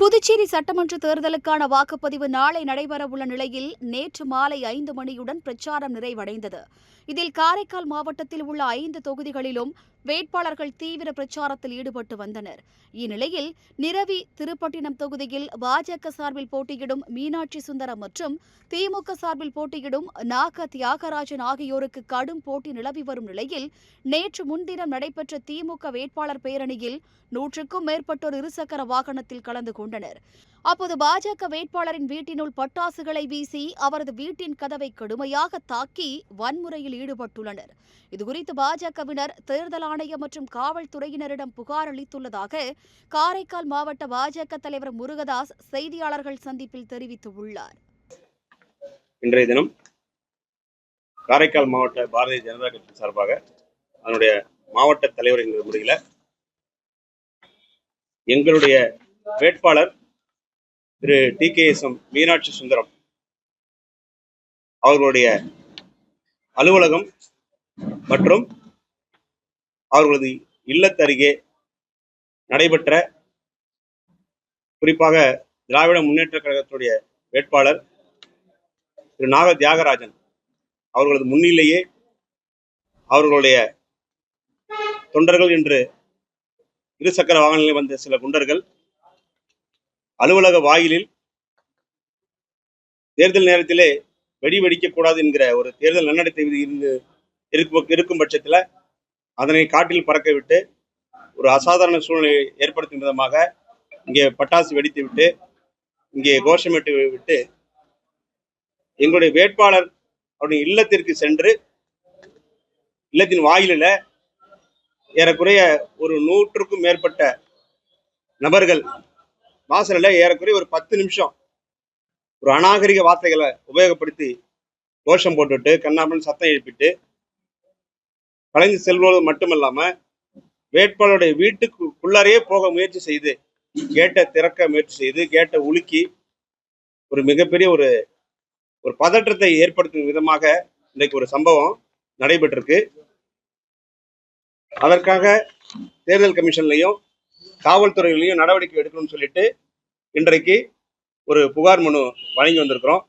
புதுச்சேரி சட்டமன்ற தேர்தலுக்கான வாக்குப்பதிவு நாளை நடைபெறவுள்ள நிலையில் நேற்று மாலை 5 மணியுடன் பிரச்சாரம் நிறைவடைந்தது. இதில் காரைக்கால் மாவட்டத்தில் உள்ள 5 தொகுதிகளிலும் வேட்பாளர்கள் தீவிர பிரச்சாரத்தில் ஈடுபட்டு வந்தனர். இந்நிலையில் நிரவி திருப்பட்டினம் தொகுதியில் பாஜக சார்பில் போட்டியிடும் மீனாட்சி சுந்தரம் மற்றும் திமுக சார்பில் போட்டியிடும் நாக தியாகராஜன் ஆகியோருக்கு கடும் போட்டி நிலவி வரும் நிலையில் நேற்று முன்தினம் நடைபெற்ற திமுக வேட்பாளர் பேரணியில் 100க்கும் மேற்பட்டோர் இருசக்கர வாகனத்தில் கலந்து கொண்டனர். அப்போது பாஜக வேட்பாளரின் வீட்டினுள் பட்டாசுகளை வீசி அவரது வீட்டின் கதவை கடுமையாக தாக்கி வன்முறையில் ஈடுபட்டுள்ளனர். இதுகுறித்து பாஜகவினர் தேர்தல் ஆணையம் மற்றும் காவல்துறையினரிடம் புகார் அளித்துள்ளதாக காரைக்கால் மாவட்ட பாஜக தலைவர் முருகதாஸ் செய்தியாளர்கள் சந்திப்பில் தெரிவித்துள்ளார். இன்றைய தினம் காரைக்கால் மாவட்ட பாரதிய ஜனதா கட்சி சார்பாக அதனுடைய மாவட்ட தலைவர் என்கிற முறையில் எங்களுடைய வேட்பாளர் திரு TKSM மீனாட்சி சுந்தரம் அவர்களுடைய அலுவலகம் மற்றும் அவர்களது இல்லத்தருகே நடைபெற்ற குறிப்பாக திராவிட முன்னேற்ற கழகத்துடைய வேட்பாளர் திரு நாக தியாகராஜன் அவர்களது முன்னிலேயே அவர்களுடைய தொண்டர்கள் என்று இருசக்கர வாகனங்களில் வந்த சில குண்டர்கள் அலுவலக வாயிலில் தேர்தல் நேரத்திலே வெடி வெடிக்கக்கூடாது என்கிற ஒரு தேர்தல் நன்னடத்தை விதி இருக்கும் பட்சத்தில் அதனை காட்டில் பறக்க விட்டு ஒரு அசாதாரண சூழ்நிலையை ஏற்படுத்தும் விதமாக இங்கே பட்டாசு வெடித்து விட்டு இங்கே கோஷமிட்டு விட்டு எங்களுடைய வேட்பாளர் அவருடைய இல்லத்திற்கு சென்று இல்லத்தின் வாயிலில் ஏறக்குறைய ஒரு 100க்கும் மேற்பட்ட நபர்கள் வாசலில் ஏறக்குறைய ஒரு 10 நிமிஷம் ஒரு அநாகரிக வார்த்தைகளை உபயோகப்படுத்தி கோஷம் போட்டுட்டு கண்ணாமன் சத்தம் எழுப்பிட்டு கலைந்து செல்வது மட்டுமல்லாம வேட்பாளருடைய வீட்டுக்குள்ளாரையே போக முயற்சி செய்து கேட்டை திறக்க முயற்சி செய்து கேட்டை உலுக்கி ஒரு மிகப்பெரிய ஒரு பதற்றத்தை ஏற்படுத்தும் விதமாக இன்றைக்கு ஒரு சம்பவம் நடைபெற்றிருக்கு. அதற்காக தேர்தல் கமிஷன்லையும் காவல்துறையிலையும் நடவடிக்கை எடுக்கணும்னு சொல்லிட்டு இன்றைக்கு ஒரு புகார் மனு வழங்கி வந்திருக்கிறோம்.